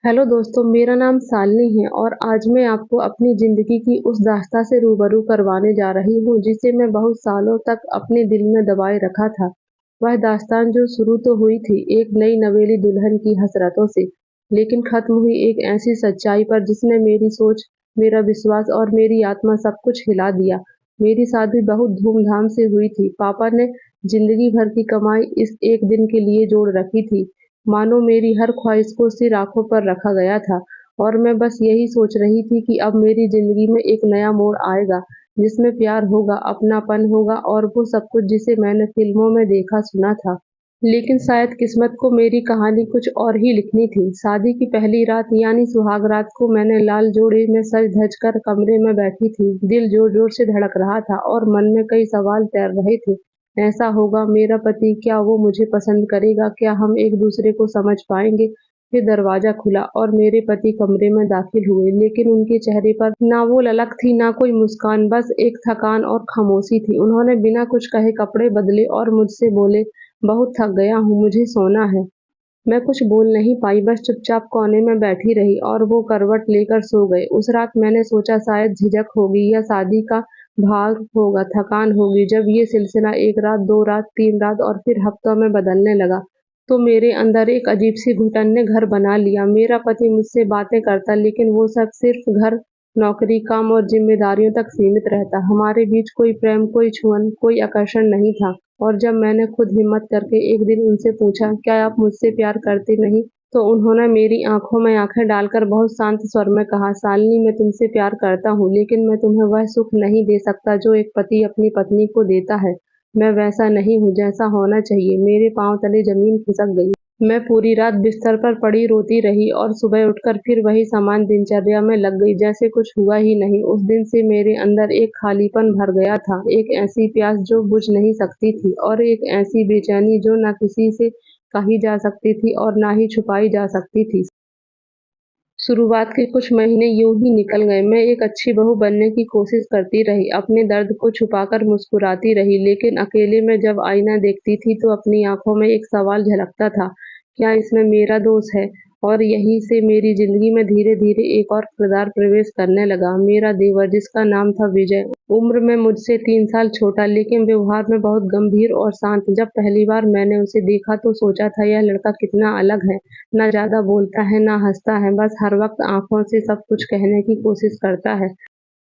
Hello दोस्तों, मेरा नाम शालिनी है और आज मैं आपको अपनी ज़िंदगी की उस दास्तां से रूबरू करवाने जा रही हूँ जिसे मैं बहुत सालों तक अपने दिल में दबाए रखा था। वह दास्तां जो शुरू तो हुई थी एक नई नवेली दुल्हन की हसरतों से, लेकिन ख़त्म हुई एक ऐसी सच्चाई पर जिसने मेरी सोच, मेरा विश्वास और मेरी आत्मा सब कुछ हिला दिया। मेरी शादी बहुत धूमधाम से हुई थी। पापा ने ज़िंदगी भर की कमाई इस एक दिन के लिए जोड़ रखी थी। मानो मेरी हर ख्वाहिश को सिर आँखों पर रखा गया था और मैं बस यही सोच रही थी कि अब मेरी ज़िंदगी में एक नया मोड़ आएगा, जिसमें प्यार होगा, अपनापन होगा और वो सब कुछ जिसे मैंने फ़िल्मों में देखा सुना था। लेकिन शायद किस्मत को मेरी कहानी कुछ और ही लिखनी थी। शादी की पहली रात यानी सुहाग रात को मैंने लाल जोड़े में सज-धज कर कमरे में बैठी थी। दिल ज़ोर-ज़ोर से धड़क रहा था और मन में कई सवाल तैर रहे थे। ऐसा होगा मेरा पति, क्या वो मुझे पसंद करेगा? क्या हम एक-दूसरे को समझ पाएँगे? फिर दरवाज़ा खुला और मेरे पति कमरे में दाखिल हुए, लेकिन उनके चेहरे पर ना वो ललक थी, ना कोई मुस्कान, बस एक थकान और खामोशी थी। उन्होंने बिना कुछ कहे कपड़े बदले और मुझसे बोले, "बहुत थक गया हूँ, मुझे सोना है।" मैं कुछ बोल नहीं पाई, बस चुपचाप कोने में बैठी रही और वो करवट लेकर सो गए। उस रात मैंने सोचा शायद झिझक होगी या शादी का भाग होगा, थकान होगी। जब ये सिलसिला 1 रात, 2 रात, 3 रात और फिर हफ्तों में बदलने लगा, तो मेरे अंदर एक अजीब-सी घुटन ने घर बना लिया। मेरा पति मुझसे बातें करता, लेकिन वो सब सिर्फ घर, नौकरी, काम और ज़िम्मेदारियों तक सीमित रहता। हमारे बीच कोई प्रेम, कोई छुअन, कोई आकर्षण नहीं था। और जब मैंने खुद हिम्मत करके एक दिन उनसे पूछा, "क्या आप मुझसे प्यार करती नहीं?" तो उन्होंने मेरी आँखों में आँखें डालकर बहुत शांत स्वर में कहा, "शालिनी, मैं तुमसे प्यार करता हूँ, लेकिन मैं तुम्हें वह सुख नहीं दे सकता जो एक पति अपनी पत्नी को देता है। मैं वैसा नहीं हूँ जैसा होना चाहिए।" मेरे पाँव तले ज़मीन खिसक गई। मैं पूरी रात बिस्तर पर पड़ी रोती रही और सुबह उठकर फिर वही समान दिनचर्या में लग गई जैसे कुछ हुआ ही नहीं। उस दिन से मेरे अंदर एक खालीपन भर गया था, एक ऐसी प्यास जो बुझ नहीं सकती थी और एक ऐसी बेचैनी जो ना किसी से कही जा सकती थी और ना ही छुपाई जा सकती थी। शुरुआत के कुछ महीने यूं ही निकल गए। मैं एक अच्छी बहू बनने की कोशिश करती रही, अपने दर्द को छुपाकर मुस्कुराती रही, लेकिन अकेले में जब आईना देखती थी तो अपनी आंखों में एक सवाल झलकता था, क्या इसमें मेरा दोष है? और यहीं से मेरी जिंदगी में धीरे-धीरे एक और किरदार प्रवेश करने लगा, मेरा देवर जिसका नाम था विजय। उम्र में मुझसे 3 साल छोटा, लेकिन व्यवहार में बहुत गंभीर और शांत। जब पहली बार मैंने उसे देखा तो सोचा था यह लड़का कितना अलग है। ना ज़्यादा बोलता है, ना हँसता है, बस हर वक़्त आँखों से सब कुछ कहने की कोशिश करता है।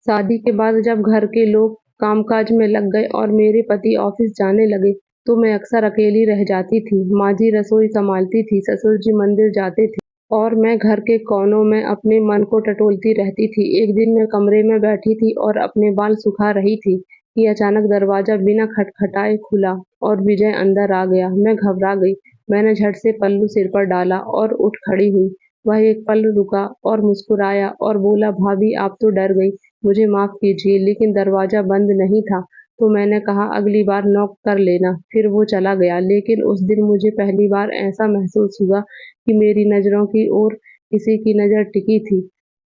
शादी के बाद जब घर के लोग कामकाज में लग गए और मेरे पति ऑफ़िस जाने लगे, तो मैं अक्सर अकेली रह जाती थी। माँ जी रसोई सँभालती थी, ससुर जी मंदिर जाते थे और मैं घर के कोनों में अपने मन को टटोलती रहती थी। एक दिन मैं कमरे में बैठी थी और अपने बाल सुखा रही थी कि अचानक दरवाज़ा बिना खटखटाए खुला और विजय अंदर आ गया। मैं घबरा गई। मैंने झट से पल्लू सिर पर डाला और उठ खड़ी हुई। वह एक पल रुका और मुस्कुराया और बोला, "भाभी, आप तो डर गई। मुझे माफ़ कीजिए।" लेकिन दरवाज़ा बंद नहीं था, तो मैंने कहा, "अगली बार नॉक कर लेना।" फिर वो चला गया, लेकिन उस दिन मुझे पहली बार ऐसा महसूस हुआ कि मेरी नज़रों की ओर किसी की नज़र टिकी थी।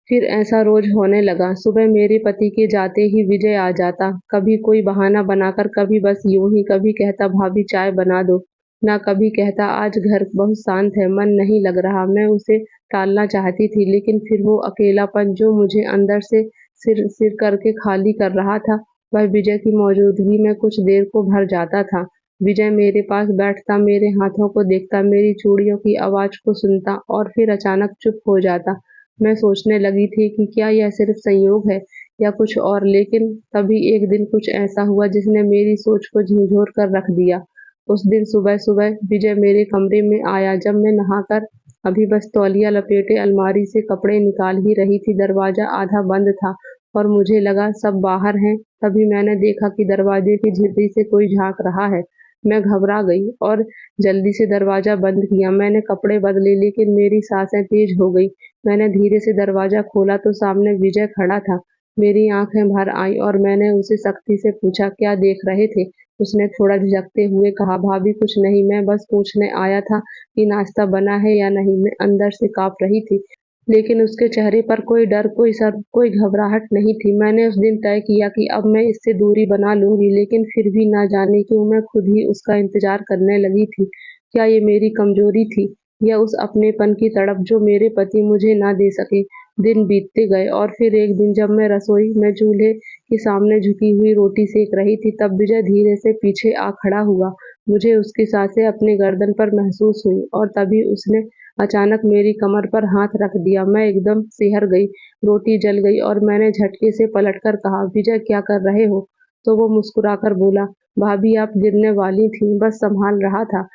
फिर ऐसा रोज़ होने लगा। सुबह मेरे पति के जाते ही विजय आ जाता, कभी कोई बहाना बनाकर, कभी बस यूँ ही। कभी कहता, "भाभी, चाय बना दो।" ना कभी कहता, "आज घर बहुत शांत है, मन नहीं लग रहा।" मैं उसे टालना चाहती थी, लेकिन फिर वो अकेलापन जो मुझे अंदर से सिर सिर करके खाली कर रहा था, वह विजय की मौजूदगी में कुछ देर को भर जाता था। विजय मेरे पास बैठता, मेरे हाथों को देखता, मेरी चूड़ियों की आवाज़ को सुनता और फिर अचानक चुप हो जाता। मैं सोचने लगी थी कि क्या यह सिर्फ संयोग है या कुछ और, लेकिन तभी एक दिन कुछ ऐसा हुआ जिसने मेरी सोच को झंझोर कर रख दिया। उस दिन सुबह-सुबह विजय मेरे कमरे में आया जब मैं नहाकर अभी बस तौलिया लपेटे अलमारी से कपड़े निकाल ही रही थी। दरवाज़ा आधा बंद था और मुझे लगा सब बाहर हैं। तभी मैंने देखा कि दरवाजे की झिर्री से कोई झाँक रहा है। मैं घबरा गई और जल्दी से दरवाज़ा बंद किया। मैंने कपड़े बदले, लेकिन मेरी सांसें तेज़ हो गई। मैंने धीरे से दरवाज़ा खोला तो सामने विजय खड़ा था। मेरी आँखें भर आईं और मैंने उसे सख्ती से पूछा, "क्या देख रहे थे?" उसने थोड़ा झिझकते हुए कहा, "भाभी, कुछ नहीं, मैं बस पूछने आया था कि नाश्ता बना है या नहीं।" मैं अंदर से काँप रही थी, लेकिन उसके चेहरे पर कोई डर, कोई शर्म, कोई घबराहट नहीं थी। मैंने उस दिन तय किया कि अब मैं इससे दूरी बना लूँगी, लेकिन फिर भी ना जाने क्यों मैं खुद ही उसका इंतज़ार करने लगी थी। क्या ये मेरी कमज़ोरी थी या उस अपनेपन की तड़प जो मेरे पति मुझे ना दे सके। दिन बीतते गए और फिर एक दिन जब मैं रसोई में चूल्हे के सामने झुकी हुई रोटी सेक रही थी, तब विजय धीरे से पीछे आ खड़ा हुआ। मुझे उसकी सांसें अपनी गर्दन पर महसूस हुई और तभी उसने अचानक मेरी कमर पर हाथ रख दिया। मैं एकदम सिहर गई, रोटी जल गई और मैंने झटके से पलटकर कहा, विजय क्या कर रहे हो? तो वो मुस्कुराकर बोला, भाभी आप गिरने वाली थीं, बस संभाल रहा था।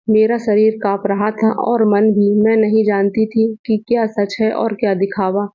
मेरा शरीर काँप रहा था और मन भी। मैं नहीं जानती थी कि क्या सच है और क्या दिखावा।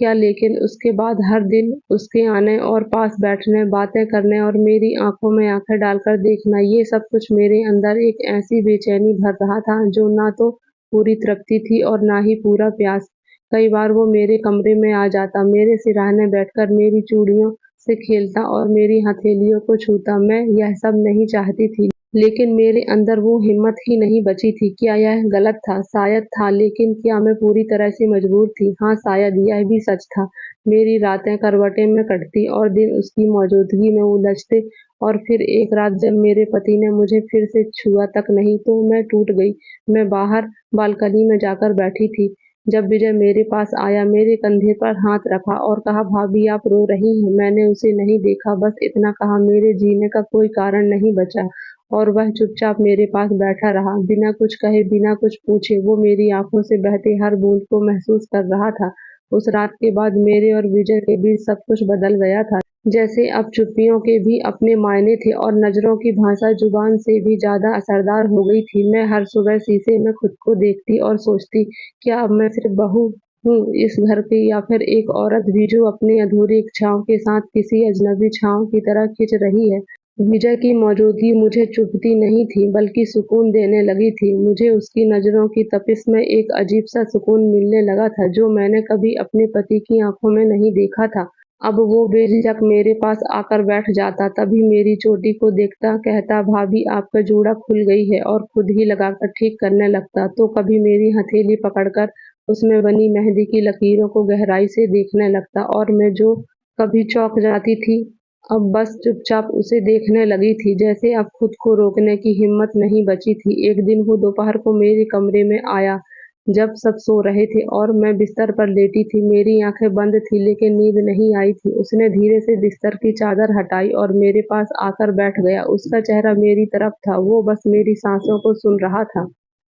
क्या लेकिन उसके बाद हर दिन उसके आने और पास बैठने, बातें करने और मेरी आँखों में आँखें डालकर देखना, ये सब कुछ मेरे अंदर एक ऐसी बेचैनी भर रहा था जो ना तो पूरी तृप्ति थी और ना ही पूरा प्यास। कई बार वो मेरे कमरे में आ जाता, मेरे सिरहाने बैठकर मेरी चूड़ियों से खेलता और मेरी हथेलियों को छूता। मैं यह सब नहीं चाहती थी, लेकिन मेरे अंदर वो हिम्मत ही नहीं बची थी। क्या यह गलत था? शायद था, लेकिन क्या मैं पूरी तरह से मजबूर थी? हाँ, शायद यह भी सच था। मेरी रातें करवटें में कटती और दिन उसकी मौजूदगी में उलझते और फिर एक रात जब मेरे पति ने मुझे फिर से छुआ तक नहीं तो मैं टूट गई। मैं बाहर बालकनी में जाकर बैठी थी जब विजय मेरे पास आया, मेरे कंधे पर हाथ रखा और कहा, भाभी आप रो रही हैं? मैंने उसे नहीं देखा, बस इतना कहा, मेरे जीने का कोई कारण नहीं बचा। और वह चुपचाप मेरे पास बैठा रहा, बिना कुछ कहे, बिना कुछ पूछे। वो मेरी आंखों से बहते हर बूंद को महसूस कर रहा था। उस रात के बाद मेरे और विजय के बीच सब कुछ बदल गया था। जैसे अब चुप्पियों के भी अपने मायने थे और नजरों की भाषा जुबान से भी ज्यादा असरदार हो गई थी। मैं हर सुबह शीशे में खुद को देखती और सोचती, क्या अब मैं सिर्फ बहू हूँ इस घर की, या फिर एक औरत भी जो अपनी अधूरी इच्छाओं के साथ किसी अजनबी छांव की तरह खिंच रही है। विजय की मौजूदगी मुझे चुभती नहीं थी, बल्कि सुकून देने लगी थी। मुझे उसकी नज़रों की तपिश में एक अजीब-सा सुकून मिलने लगा था, जो मैंने कभी अपने पति की आंखों में नहीं देखा था। अब वो बेझिझक मेरे पास आकर बैठ जाता, तभी मेरी चोटी को देखता, कहता, भाभी आपका जूड़ा खुल गई है, और खुद ही लगाकर ठीक करने लगता। तो कभी मेरी हथेली पकड़कर उसमें बनी मेहंदी की लकीरों को गहराई से देखने लगता, और मैं जो कभी चौंक जाती थी, अब बस चुपचाप उसे देखने लगी थी, जैसे अब खुद को रोकने की हिम्मत नहीं बची थी। एक दिन वो दोपहर को मेरे कमरे में आया, जब सब सो रहे थे और मैं बिस्तर पर लेटी थी। मेरी आंखें बंद थी, लेकिन नींद नहीं आई थी। उसने धीरे से बिस्तर की चादर हटाई और मेरे पास आकर बैठ गया। उसका चेहरा मेरी तरफ था, वो बस मेरी सांसों को सुन रहा था।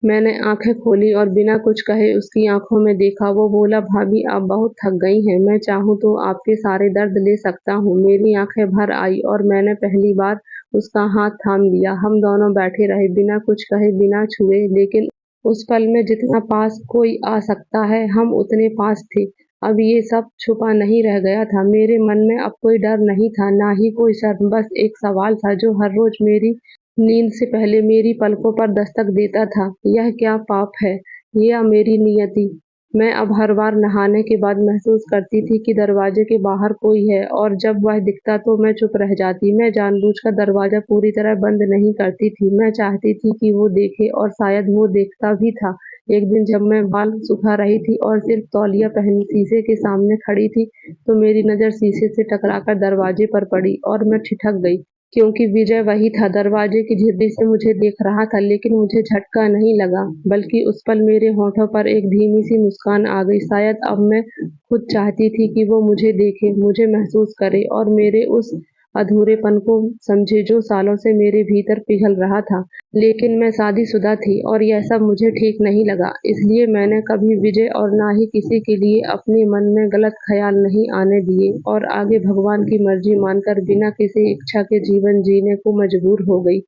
मैंने आंखें खोली और बिना कुछ कहे उसकी आंखों में देखा। वो बोला, भाभी आप बहुत थक गई हैं, मैं चाहूँ तो आपके सारे दर्द ले सकता हूँ। मेरी आंखें भर आई और मैंने पहली बार उसका हाथ थाम लिया। हम दोनों बैठे रहे, बिना कुछ कहे, बिना छुए, लेकिन उस पल में जितना पास कोई आ सकता है, हम उतने पास थे। अब ये सब छुपा नहीं रह गया था। मेरे मन में अब कोई डर नहीं था, ना ही कोई शर्म, बस एक सवाल था जो हर रोज मेरी नींद से पहले मेरी पलकों पर दस्तक देता था, यह क्या पाप है या मेरी नियति? मैं अब हर बार नहाने के बाद महसूस करती थी कि दरवाजे के बाहर कोई है, और जब वह दिखता तो मैं चुप रह जाती। मैं जानबूझकर दरवाजा पूरी तरह बंद नहीं करती थी। मैं चाहती थी कि वो देखे, और शायद वो देखता भी था। एक दिन जब मैं बाल सुखा रही थी और सिर्फ तौलिया पहन शीशे के सामने खड़ी थी, तो मेरी नज़र शीशे से टकराकर दरवाजे पर पड़ी और मैं ठिठक गई। क्योंकि विजय वही था, दरवाजे की झिर्री से मुझे देख रहा था, लेकिन मुझे झटका नहीं लगा, बल्कि उस पल मेरे होठों पर एक धीमी सी मुस्कान आ गई। शायद अब मैं खुद चाहती थी कि वो मुझे देखे, मुझे महसूस करे और मेरे उस अधूरेपन को समझे जो सालों से मेरे भीतर पिघल रहा था। लेकिन मैं शादीशुदा थी और यह सब मुझे ठीक नहीं लगा, इसलिए मैंने कभी विजय और ना ही किसी के लिए अपने मन में गलत ख्याल नहीं आने दिए, और आगे भगवान की मर्जी मानकर बिना किसी इच्छा के जीवन जीने को मजबूर हो गई।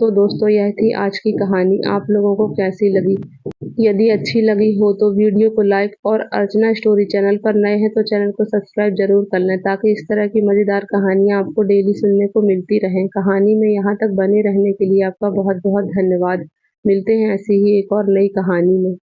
तो दोस्तों, यह थी आज की कहानी। आप लोगों को कैसी लगी? यदि अच्छी लगी हो तो वीडियो को लाइक, और अर्चना स्टोरी चैनल पर नए हैं तो चैनल को सब्सक्राइब जरूर कर लें, ताकि इस तरह की मज़ेदार कहानियाँ आपको डेली सुनने को मिलती रहें। कहानी में यहाँ तक बने रहने के लिए आपका बहुत बहुत धन्यवाद। मिलते हैं ऐसी ही एक और नई कहानी में।